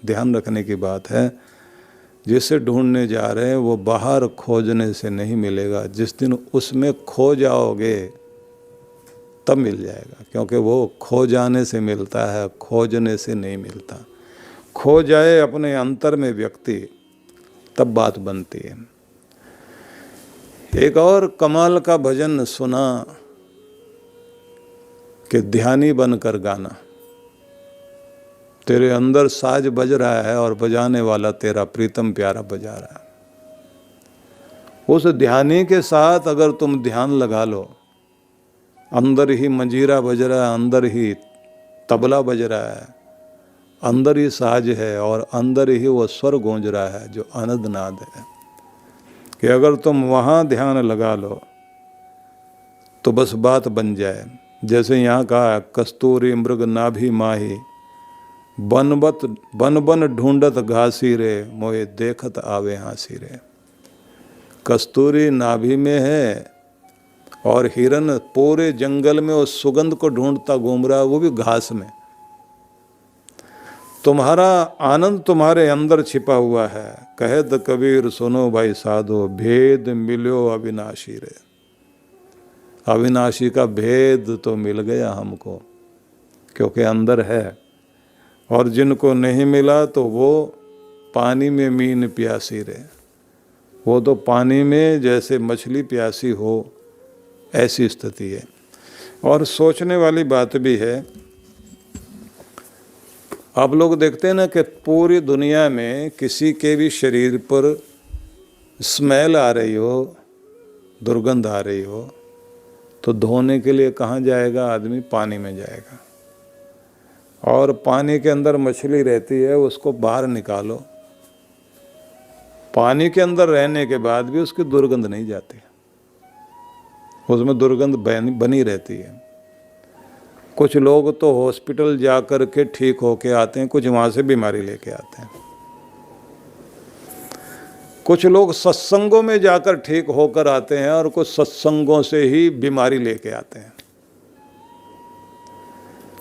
ध्यान रखने की बात है। जिसे ढूंढने जा रहे हैं वो बाहर खोजने से नहीं मिलेगा, जिस दिन उसमें खो जाओगे तब मिल जाएगा, क्योंकि वो खो जाने से मिलता है, खोजने से नहीं मिलता। खो जाए अपने अंतर में व्यक्ति, तब बात बनती है। एक और कमाल का भजन सुना कि ध्यानी बनकर गाना। तेरे अंदर साज बज रहा है और बजाने वाला तेरा प्रीतम प्यारा बजा रहा है। उस ध्यानी के साथ अगर तुम ध्यान लगा लो, अंदर ही मंजीरा बज रहा है, अंदर ही तबला बज रहा है, अंदर ही साज है और अंदर ही वो स्वर गूंज रहा है जो आनंद नाद है, कि अगर तुम वहाँ ध्यान लगा लो तो बस बात बन जाए। जैसे यहाँ कहा, कस्तूरी मृग नाभि माही, बन बन ढूंढत घासी रे, मोए देखत आवे हाँसी रे। कस्तूरी नाभि में है और हिरन पूरे जंगल में उस सुगंध को ढूंढता घूम रहा है, वो भी घास में। तुम्हारा आनंद तुम्हारे अंदर छिपा हुआ है। कहत कबीर सुनो भाई साधो, भेद मिलो अविनाशी रे। अविनाशी का भेद तो मिल गया हमको, क्योंकि अंदर है। और जिनको नहीं मिला तो वो पानी में मीन प्यासी रे। वो तो पानी में जैसे मछली प्यासी हो, ऐसी स्थिति है। और सोचने वाली बात भी है, आप लोग देखते हैं ना कि पूरी दुनिया में किसी के भी शरीर पर स्मेल आ रही हो, दुर्गंध आ रही हो, तो धोने के लिए कहाँ जाएगा आदमी? पानी में जाएगा। और पानी के अंदर मछली रहती है, उसको बाहर निकालो, पानी के अंदर रहने के बाद भी उसकी दुर्गंध नहीं जाती, उसमें दुर्गंध बनी रहती है। कुछ लोग तो हॉस्पिटल जा कर के ठीक होके आते हैं, कुछ वहाँ से बीमारी लेके आते हैं। कुछ लोग सत्संगों में जाकर ठीक होकर आते हैं और कुछ सत्संगों से ही बीमारी लेके आते हैं।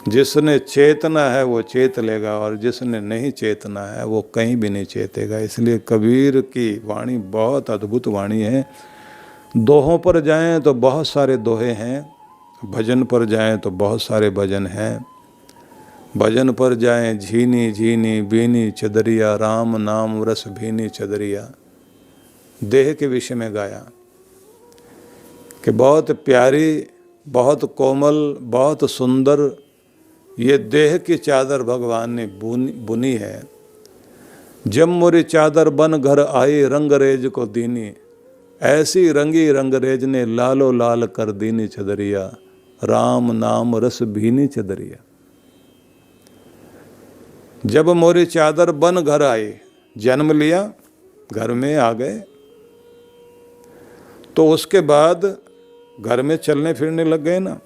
जिसने चेतना है वो चेत लेगा और जिसने नहीं चेतना है वो कहीं भी नहीं चेतेगा। इसलिए कबीर की वाणी बहुत अद्भुत वाणी है। दोहों पर जाएं तो बहुत सारे दोहे हैं, भजन पर जाएं तो बहुत सारे भजन हैं। भजन पर जाएं, झीनी झीनी बीनी चदरिया, राम नाम रस भीनी चदरिया। देह के विषय में गाया कि बहुत प्यारी, बहुत कोमल, बहुत सुंदर ये देह की चादर भगवान ने बुनी है। जब मोरी चादर बन घर आई, रंगरेज को दीनी, ऐसी रंगी रंगरेज ने लालो लाल कर दीनी चदरिया, राम नाम रस भीनी चदरिया। जब मोरी चादर बन घर आई, जन्म लिया, घर में आ गए, तो उसके बाद घर में चलने फिरने लग गए ना।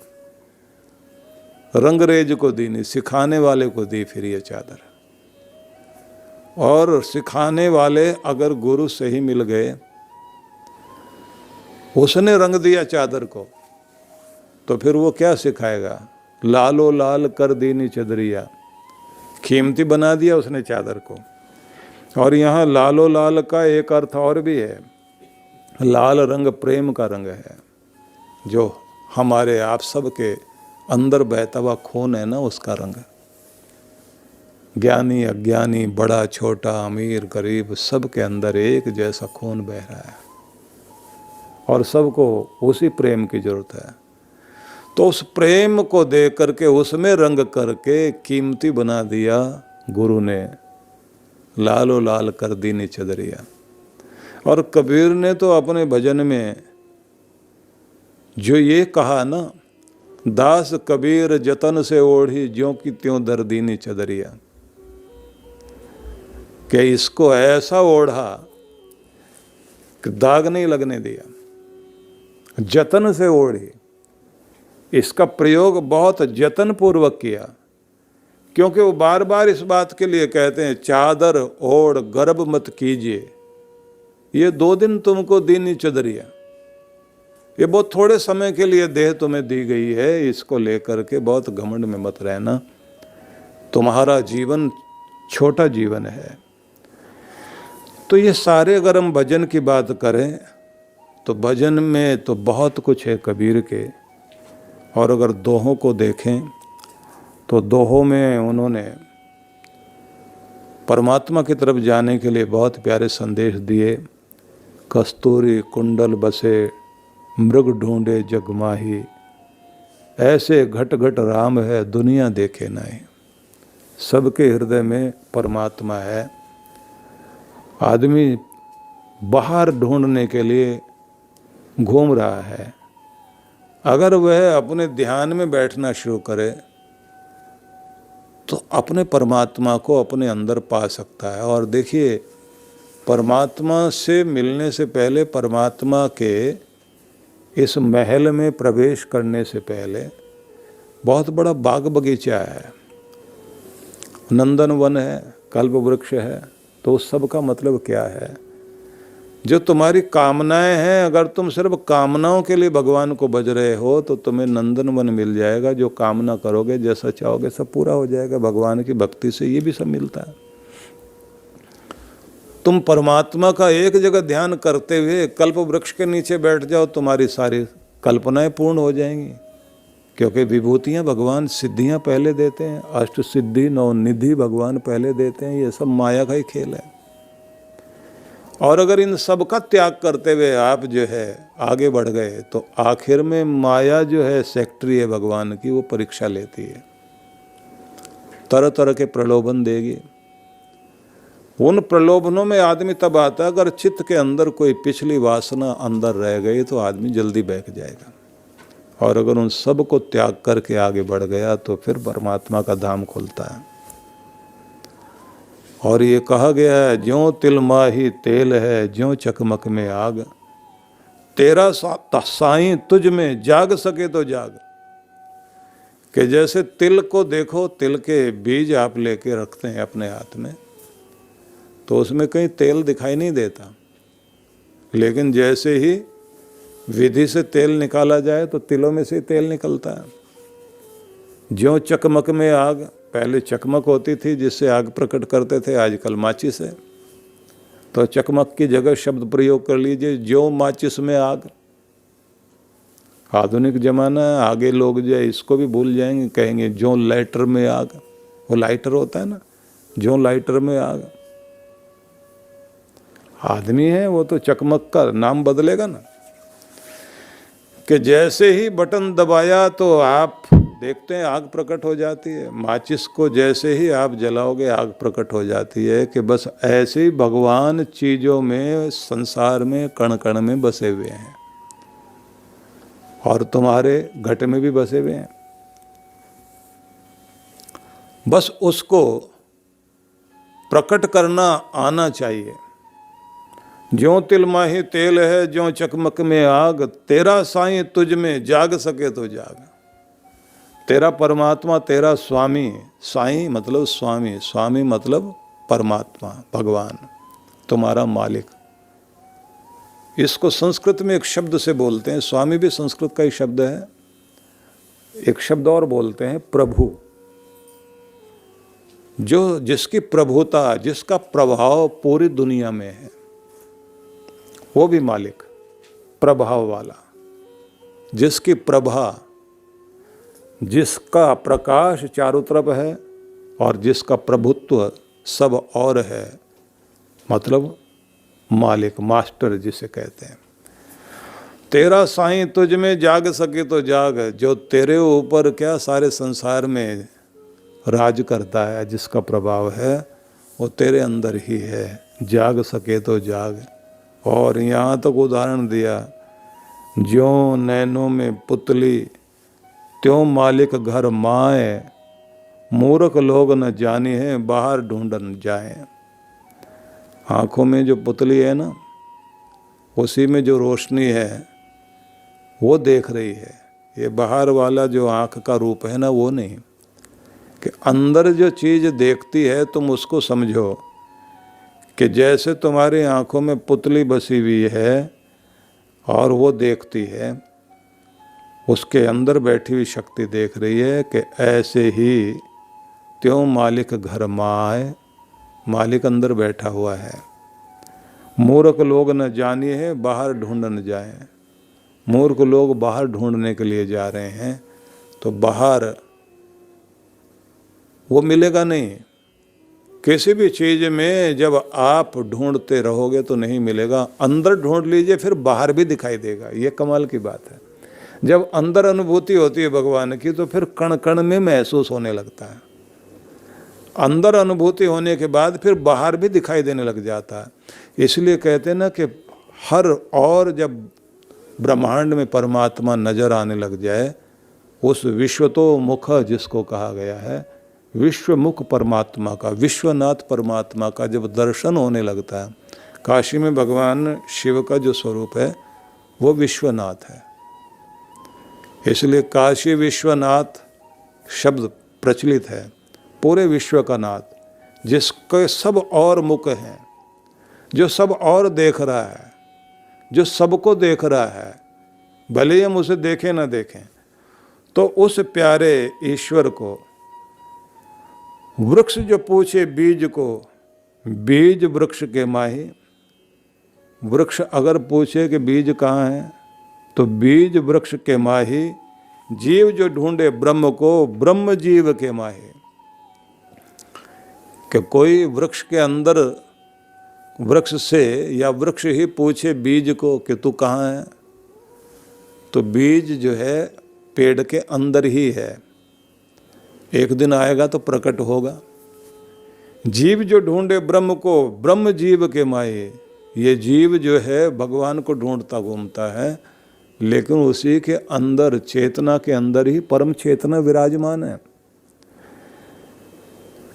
रंगरेज को दी नहीं, सिखाने वाले को दी फिर ये चादर। और सिखाने वाले अगर गुरु से ही मिल गए, उसने रंग दिया चादर को, तो फिर वो क्या सिखाएगा? लालो लाल कर दीनी चदरिया, कीमती बना दिया उसने चादर को। और यहाँ लालो लाल का एक अर्थ और भी है। लाल रंग प्रेम का रंग है, जो हमारे आप सब के अंदर बहता हुआ खून है ना, उसका रंग। ज्ञानी अज्ञानी, बड़ा छोटा, अमीर गरीब, सब के अंदर एक जैसा खून बह रहा है और सबको उसी प्रेम की जरूरत है। तो उस प्रेम को दे करके, उसमें रंग करके कीमती बना दिया गुरु ने, लालो लाल कर दीनी चदरिया। और कबीर ने तो अपने भजन में जो ये कहा ना, दास कबीर जतन से ओढ़ी, ज्यों की त्यों दर दीनी चदरिया, कि इसको ऐसा ओढ़ा कि दाग नहीं लगने दिया, जतन से ओढ़ी। इसका प्रयोग बहुत जतन पूर्वक किया, क्योंकि वो बार बार इस बात के लिए कहते हैं, चादर ओढ़ गर्भ मत कीजिए, ये 2 दिन तुमको दीनी चदरिया, ये बहुत थोड़े समय के लिए देह तुम्हें दी गई है, इसको लेकर के बहुत घमंड में मत रहना। तुम्हारा जीवन छोटा जीवन है। तो ये सारे अगर हम भजन की बात करें तो भजन में तो बहुत कुछ है कबीर के। और अगर दोहों को देखें तो दोहों में उन्होंने परमात्मा की तरफ जाने के लिए बहुत प्यारे संदेश दिए। कस्तूरी कुंडल बसे मृग ढूंढे जग माही, ऐसे घट घट राम है दुनिया देखे नहीं। सबके हृदय में परमात्मा है। आदमी बाहर ढूंढने के लिए घूम रहा है। अगर वह अपने ध्यान में बैठना शुरू करे तो अपने परमात्मा को अपने अंदर पा सकता है। और देखिए, परमात्मा से मिलने से पहले, परमात्मा के इस महल में प्रवेश करने से पहले बहुत बड़ा बाग बगीचा है, नंदन वन है, कल्प वृक्ष है। तो उस सब का मतलब क्या है? जो तुम्हारी कामनाएं हैं, अगर तुम सिर्फ कामनाओं के लिए भगवान को भज रहे हो तो तुम्हें नंदन वन मिल जाएगा। जो कामना करोगे, जैसा चाहोगे, सब पूरा हो जाएगा। भगवान की भक्ति से ये भी सब मिलता है। तुम परमात्मा का एक जगह ध्यान करते हुए कल्प वृक्ष के नीचे बैठ जाओ, तुम्हारी सारी कल्पनाएं पूर्ण हो जाएंगी। क्योंकि विभूतियां भगवान सिद्धियां पहले देते हैं, अष्ट सिद्धि नौ निधि भगवान पहले देते हैं। ये सब माया का ही खेल है। और अगर इन सब का त्याग करते हुए आप जो है आगे बढ़ गए तो आखिर में माया जो है सेक्रेटरी है भगवान की, वो परीक्षा लेती है, तरह तरह के प्रलोभन देगी। उन प्रलोभनों में आदमी तब आता है अगर चित्त के अंदर कोई पिछली वासना अंदर रह गई तो आदमी जल्दी बहक जाएगा। और अगर उन सब को त्याग करके आगे बढ़ गया तो फिर परमात्मा का धाम खुलता है। और ये कहा गया है, ज्यों तिल माही तेल है, ज्यों चकमक में आग, तेरा साईं तुझ में जाग सके तो जाग। कि जैसे तिल को देखो, तिल के बीज आप लेके रखते हैं अपने हाथ में तो उसमें कहीं तेल दिखाई नहीं देता, लेकिन जैसे ही विधि से तेल निकाला जाए तो तिलों में से तेल निकलता है। ज्यों चकमक में आग, पहले चकमक होती थी जिससे आग प्रकट करते थे, आजकल माचिस है। तो चकमक की जगह शब्द प्रयोग कर लीजिए, ज्यों माचिस में आग। आधुनिक जमाना है, आगे लोग जो है इसको भी भूल जाएंगे, कहेंगे ज्यों लाइटर में आग। वो लाइटर होता है ना, ज्यों लाइटर में आग। आदमी है वो तो चकमक का नाम बदलेगा ना। कि जैसे ही बटन दबाया तो आप देखते हैं आग प्रकट हो जाती है। माचिस को जैसे ही आप जलाओगे आग प्रकट हो जाती है। कि बस ऐसे ही भगवान चीज़ों में, संसार में, कण कण में बसे हुए हैं और तुम्हारे घट में भी बसे हुए हैं। बस उसको प्रकट करना आना चाहिए। ज्यों तिल माही तेल है, ज्यों चकमक में आग, तेरा साईं तुझ में जाग सके तो जाग। तेरा परमात्मा, तेरा स्वामी, साईं मतलब स्वामी, स्वामी मतलब परमात्मा, भगवान, तुम्हारा मालिक। इसको संस्कृत में एक शब्द से बोलते हैं, स्वामी भी संस्कृत का ही शब्द है। एक शब्द और बोलते हैं प्रभु, जो जिसकी प्रभुता, जिसका प्रभाव पूरी दुनिया में है, वो भी मालिक, प्रभाव वाला, जिसकी प्रभा, जिसका प्रकाश चारों तरफ है और जिसका प्रभुत्व सब और है, मतलब मालिक, मास्टर जिसे कहते हैं। तेरा साईं तुझ में जाग सके तो जाग, जो तेरे ऊपर क्या सारे संसार में राज करता है, जिसका प्रभाव है वो तेरे अंदर ही है, जाग सके तो जाग। और यहाँ तक उदाहरण दिया, ज्यों नैनों में पुतली, त्यों मालिक घर माए, मूर्ख लोग न जाने हैं, बाहर ढूंढन जाए। आँखों में जो पुतली है ना, उसी में जो रोशनी है वो देख रही है। ये बाहर वाला जो आँख का रूप है ना, वो नहीं। कि अंदर जो चीज़ देखती है तुम उसको समझो। कि जैसे तुम्हारी आँखों में पुतली बसी हुई है और वो देखती है, उसके अंदर बैठी हुई शक्ति देख रही है। कि ऐसे ही त्यों मालिक घर माए, मालिक अंदर बैठा हुआ है। मूर्ख लोग न जानिए है, बाहर ढूंढन जाए। मूर्ख लोग बाहर ढूंढने के लिए जा रहे हैं, तो बाहर वो मिलेगा नहीं। किसी भी चीज़ में जब आप ढूंढते रहोगे तो नहीं मिलेगा। अंदर ढूंढ लीजिए, फिर बाहर भी दिखाई देगा। ये कमाल की बात है। जब अंदर अनुभूति होती है भगवान की, तो फिर कण कण में महसूस होने लगता है। अंदर अनुभूति होने के बाद फिर बाहर भी दिखाई देने लग जाता है। इसलिए कहते हैं ना कि हर और जब ब्रह्मांड में परमात्मा नजर आने लग जाए, उस विश्वतो मुख जिसको कहा गया है, विश्वमुख परमात्मा का, विश्वनाथ परमात्मा का जब दर्शन होने लगता है, काशी में भगवान शिव का जो स्वरूप है वो विश्वनाथ है। इसलिए काशी विश्वनाथ शब्द प्रचलित है। पूरे विश्व का नाथ, जिसके सब और मुख हैं, जो सब और देख रहा है, जो सबको देख रहा है, भले ही हम उसे देखें ना देखें। तो उस प्यारे ईश्वर को वृक्ष जो पूछे बीज को, बीज वृक्ष के माही। वृक्ष अगर पूछे कि बीज कहाँ है, तो बीज वृक्ष के माही। जीव जो ढूंढे ब्रह्म को, ब्रह्म जीव के माही। कि कोई वृक्ष के अंदर, वृक्ष से या वृक्ष ही पूछे बीज को कि तू कहाँ है, तो बीज जो है पेड़ के अंदर ही है। एक दिन आएगा तो प्रकट होगा। जीव जो ढूंढे ब्रह्म को, ब्रह्म जीव के माये। ये जीव जो है भगवान को ढूंढता घूमता है, लेकिन उसी के अंदर, चेतना के अंदर ही परम चेतना विराजमान है।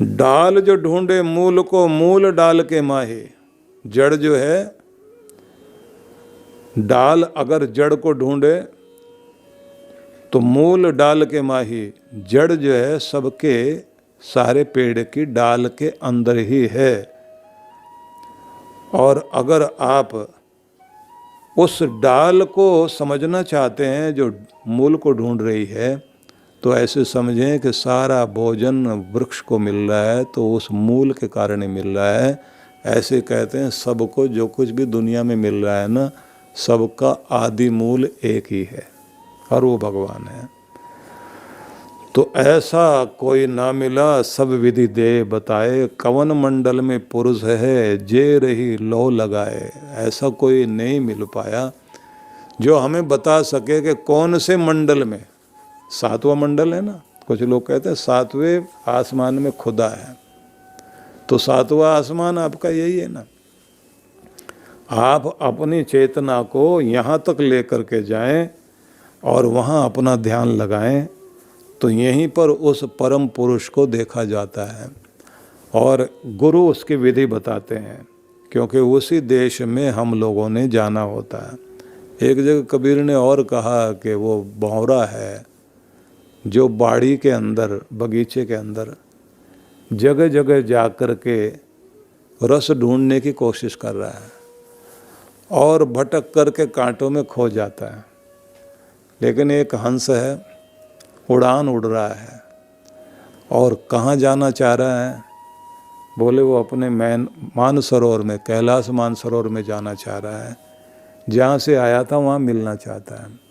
डाल जो ढूंढे मूल को, मूल डाल के माहे। जड़ जो है, डाल अगर जड़ को ढूंढे तो मूल डाल के माही। जड़ जो है सबके सारे पेड़ की डाल के अंदर ही है। और अगर आप उस डाल को समझना चाहते हैं जो मूल को ढूंढ रही है, तो ऐसे समझें कि सारा भोजन वृक्ष को मिल रहा है तो उस मूल के कारण ही मिल रहा है। ऐसे कहते हैं सबको जो कुछ भी दुनिया में मिल रहा है ना, सबका आदि मूल एक ही है और वो भगवान है। तो ऐसा कोई ना मिला सब विधि दे बताए, कवन मंडल में पुरुष है जे रही लो लगाए। ऐसा कोई नहीं मिल पाया जो हमें बता सके कि कौन से मंडल में। सातवां मंडल है ना, कुछ लोग कहते हैं सातवें आसमान में खुदा है, तो सातवां आसमान आपका यही है ना। आप अपनी चेतना को यहाँ तक लेकर के जाएं और वहाँ अपना ध्यान लगाएं, तो यहीं पर उस परम पुरुष को देखा जाता है। और गुरु उसकी विधि बताते हैं, क्योंकि उसी देश में हम लोगों ने जाना होता है। एक जगह कबीर ने और कहा कि वो भौरा है जो बाड़ी के अंदर, बगीचे के अंदर जगह जगह जा कर के रस ढूंढने की कोशिश कर रहा है और भटक करके कांटों में खो जाता है। लेकिन एक हंस है, उड़ान उड़ रहा है और कहाँ जाना चाह रहा है, बोले वो अपने मानसरोवर में, कैलाश मानसरोवर में जाना चाह रहा है। जहाँ से आया था वहाँ मिलना चाहता है।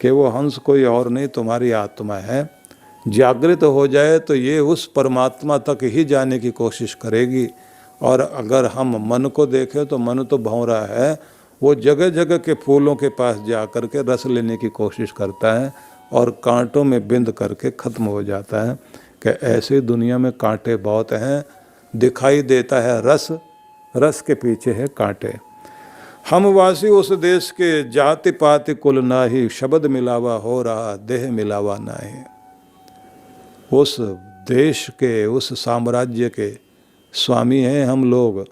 कि वो हंस कोई और नहीं, तुम्हारी आत्मा है। जागृत हो जाए तो ये उस परमात्मा तक ही जाने की कोशिश करेगी। और अगर हम मन को देखें तो मन तो भौरा है, वो जगह जगह के फूलों के पास जा कर के रस लेने की कोशिश करता है और कांटों में बिंद करके ख़त्म हो जाता है। कि ऐसे दुनिया में कांटे बहुत हैं, दिखाई देता है रस, रस के पीछे है कांटे। हम वासी उस देश के, जाति पाति कुल नाही, शब्द मिलावा हो रहा देह मिलावा नाही। उस देश के, उस साम्राज्य के स्वामी हैं हम लोग,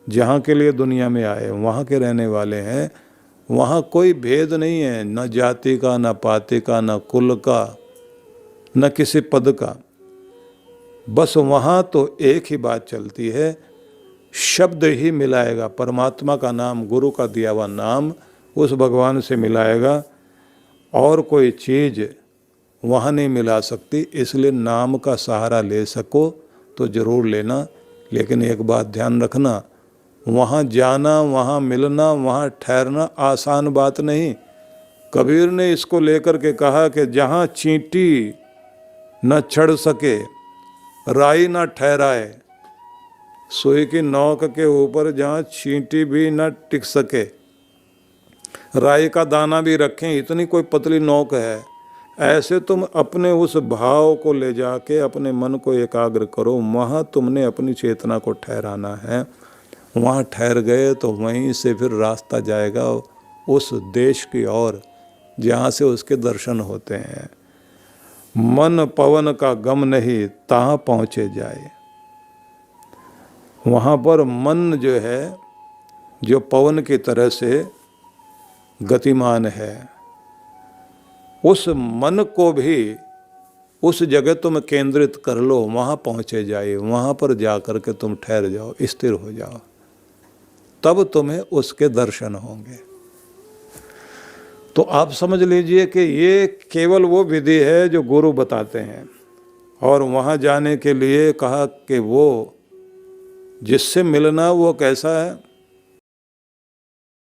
जहाँ के लिए दुनिया में आए वहाँ के रहने वाले हैं। वहाँ कोई भेद नहीं है, न जाति का, न पाति का, न कुल का, न किसी पद का। बस वहाँ तो एक ही बात चलती है, शब्द ही मिलाएगा। परमात्मा का नाम, गुरु का दिया हुआ नाम उस भगवान से मिलाएगा, और कोई चीज़ वहाँ नहीं मिला सकती। इसलिए नाम का सहारा ले सको तो ज़रूर लेना, लेकिन एक बात ध्यान रखना, वहाँ जाना, वहाँ मिलना, वहाँ ठहरना आसान बात नहीं। कबीर ने इसको लेकर के कहा कि जहाँ चींटी न चढ़ सके, राई न ठहराए, सुई की नोक के ऊपर जहाँ चींटी भी न टिक सके, राई का दाना भी रखें, इतनी कोई पतली नोक है, ऐसे तुम अपने उस भाव को ले जाके अपने मन को एकाग्र करो। वहाँ तुमने अपनी चेतना को ठहराना है। वहाँ ठहर गए तो वहीं से फिर रास्ता जाएगा उस देश की ओर जहाँ से उसके दर्शन होते हैं। मन पवन का गम नहीं, तहाँ पहुँचे जाए। वहाँ पर मन जो है, जो पवन की तरह से गतिमान है, उस मन को भी उस जगह तुम केंद्रित कर लो, वहाँ पहुँचे जाए। वहाँ पर जा कर के तुम ठहर जाओ, स्थिर हो जाओ, तब तुम्हें उसके दर्शन होंगे। तो आप समझ लीजिए कि ये केवल वो विधि है जो गुरु बताते हैं। और वहाँ जाने के लिए कहा कि वो जिससे मिलना वो कैसा है,